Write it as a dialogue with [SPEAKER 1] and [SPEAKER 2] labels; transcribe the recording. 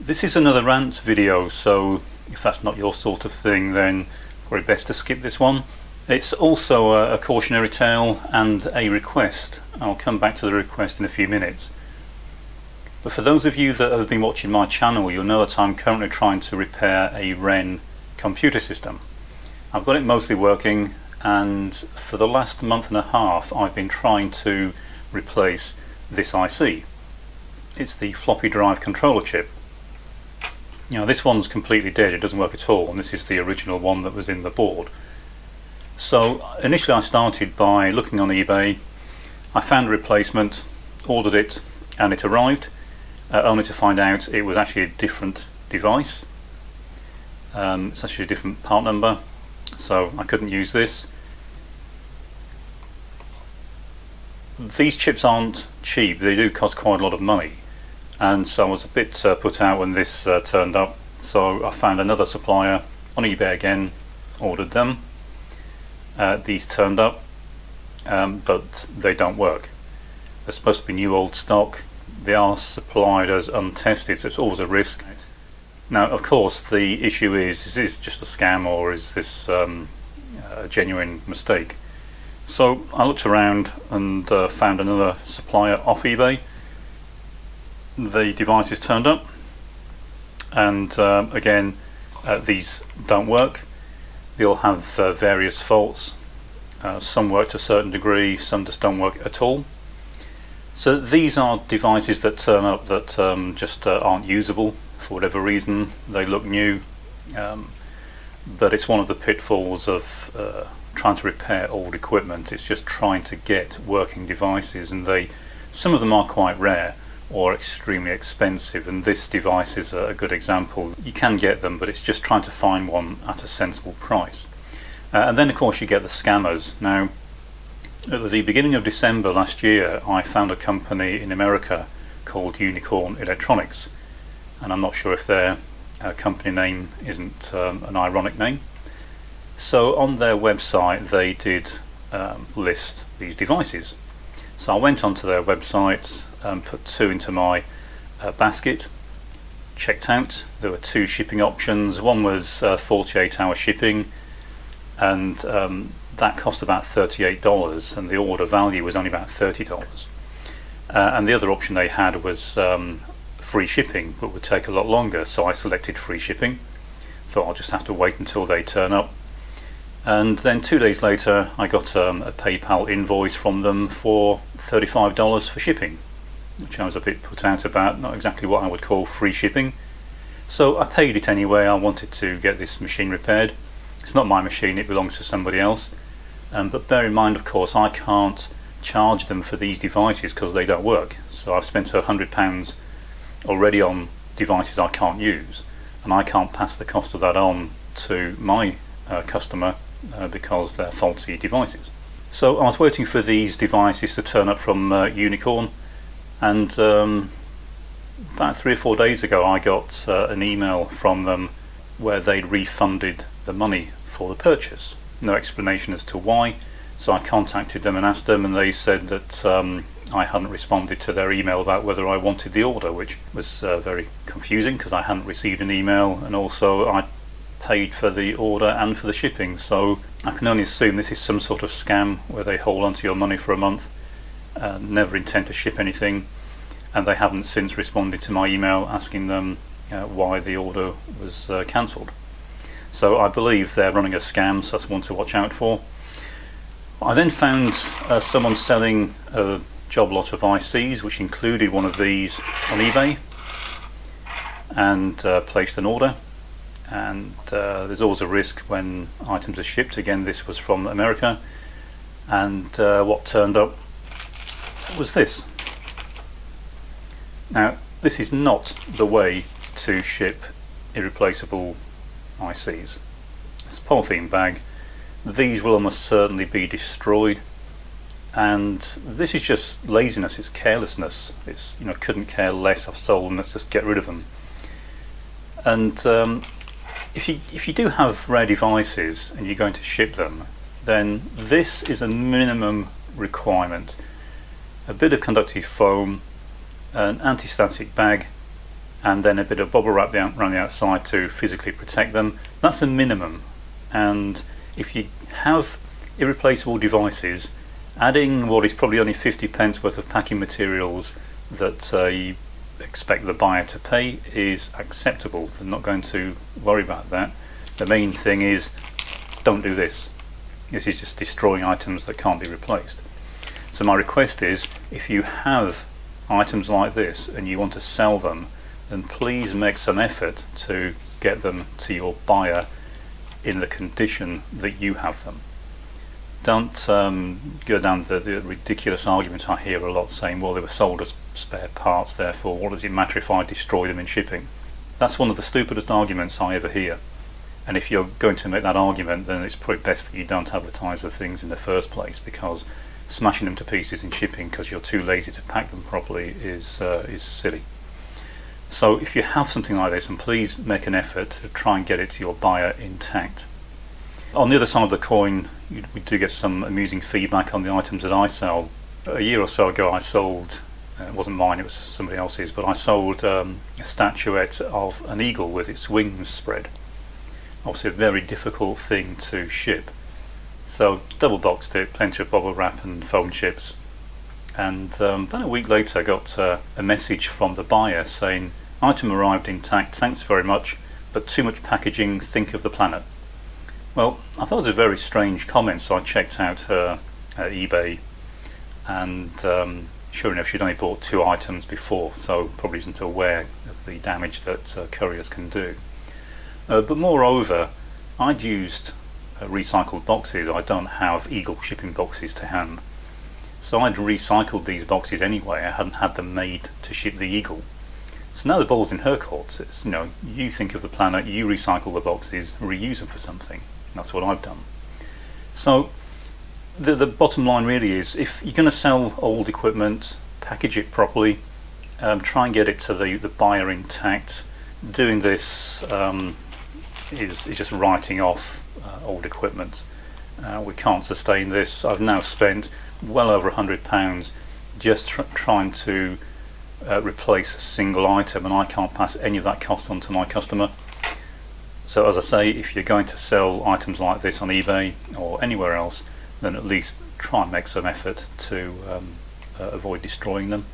[SPEAKER 1] This is another rant video, so if that's not your sort of thing, then probably best to skip this one. It's also a cautionary tale and a request. I'll come back to the request in a few minutes. But for those of you that have been watching my channel, you'll know that I'm currently trying to repair a REN computer system. I've got it mostly working, and for the last month and a half I've been trying to replace this IC. It's the floppy drive controller chip. Now this one's completely dead, it doesn't work at all, and this is the original one that was in the board. So initially I started by looking on eBay. I found a replacement, ordered it, and it arrived, only to find out it was actually a different device. It's actually a different part number, so I couldn't use this. These chips aren't cheap, they do cost quite a lot of money, and so I was a bit put out when this turned up. So I found another supplier on eBay again, ordered them. These turned up, but they don't work. They're supposed to be new old stock. They are supplied as untested, so it's always a risk. Now of course the issue is this just a scam, or is this a genuine mistake? So I looked around and found another supplier off eBay. The devices turned up, and again these don't work. They all have various faults. Some work to a certain degree, some just don't work at all. So these are devices that turn up that just aren't usable for whatever reason. They look new, but it's one of the pitfalls of trying to repair old equipment. It's just trying to get working devices, and some of them are quite rare or extremely expensive, and this device is a good example. You can get them, but it's just trying to find one at a sensible price. And then of course you get the scammers. Now at the beginning of December last year I found a company in America called Unicorn Electronics, and I'm not sure if their company name isn't an ironic name. So on their website they did list these devices. So I went onto their website and put two into my basket, checked out. There were two shipping options. One was 48-hour shipping, and that cost about $38, and the order value was only about $30. And the other option they had was free shipping, but would take a lot longer, so I selected free shipping. Thought I'll just have to wait until they turn up. And then 2 days later I got a PayPal invoice from them for $35 for shipping, which I was a bit put out about. Not exactly what I would call free shipping. So I paid it anyway. I wanted to get this machine repaired. It's not my machine, it belongs to somebody else. But bear in mind, of course, I can't charge them for these devices because they don't work. So I've spent £100 already on devices I can't use, and I can't pass the cost of that on to my customer because they're faulty devices. So I was waiting for these devices to turn up from Unicorn, and about 3 or 4 days ago I got an email from them where they'd refunded the money for the purchase. No explanation as to why. So I contacted them and asked them, and they said that I hadn't responded to their email about whether I wanted the order, which was very confusing because I hadn't received an email, and also I paid for the order and for the shipping. So I can only assume this is some sort of scam where they hold onto your money for a month, never intend to ship anything, and they haven't since responded to my email asking them why the order was cancelled. So I believe they're running a scam, so that's one to watch out for. I then found someone selling a job lot of ICs, which included one of these, on eBay, and placed an order. And there's always a risk when items are shipped. Again, this was from America, and what turned up was this. Now this is not the way to ship irreplaceable ICs. It's a polythene bag. These will almost certainly be destroyed, and this is just laziness, it's carelessness. It's, you know, couldn't care less, I've sold them, let's just get rid of them. And if you do have rare devices and you're going to ship them, then this is a minimum requirement. A bit of conductive foam, an anti-static bag, and then a bit of bubble wrap around the outside to physically protect them. That's a minimum. And if you have irreplaceable devices, adding what is probably only 50p worth of packing materials that you expect the buyer to pay is acceptable. They're not going to worry about that. The main thing is, don't do this. This is just destroying items that can't be replaced. So my request is, if you have items like this and you want to sell them, then please make some effort to get them to your buyer in the condition that you have them. Don't go down the ridiculous argument I hear a lot, saying, well, they were sold as spare parts, therefore what does it matter if I destroy them in shipping? That's one of the stupidest arguments I ever hear. And if you're going to make that argument, then it's probably best that you don't advertise the things in the first place, because smashing them to pieces in shipping because you're too lazy to pack them properly is silly. So if you have something like this, then please make an effort to try and get it to your buyer intact. On the other side of the coin, we do get some amusing feedback on the items that I sell. A year or so ago I sold, it wasn't mine, it was somebody else's, but I sold a statuette of an eagle with its wings spread. Obviously a very difficult thing to ship. So double boxed it, plenty of bubble wrap and foam chips. And about a week later I got a message from the buyer saying, item arrived intact, thanks very much, but too much packaging, think of the planet. Well, I thought it was a very strange comment, so I checked out her eBay, and sure enough she'd only bought 2 items before, so probably isn't aware of the damage that couriers can do. But moreover, I'd used recycled boxes. I don't have Eagle shipping boxes to hand. So I'd recycled these boxes anyway. I hadn't had them made to ship the Eagle. So now the ball's in her court. It's, you think of the planet, you recycle the boxes, reuse them for something. That's what I've done. So the bottom line really is, if you're going to sell old equipment, package it properly, try and get it to the buyer intact. Doing this is just writing off old equipment. We can't sustain this. I've now spent well over £100 just trying to replace a single item, and I can't pass any of that cost on to my customer. So as I say, if you're going to sell items like this on eBay or anywhere else, then at least try and make some effort to avoid destroying them.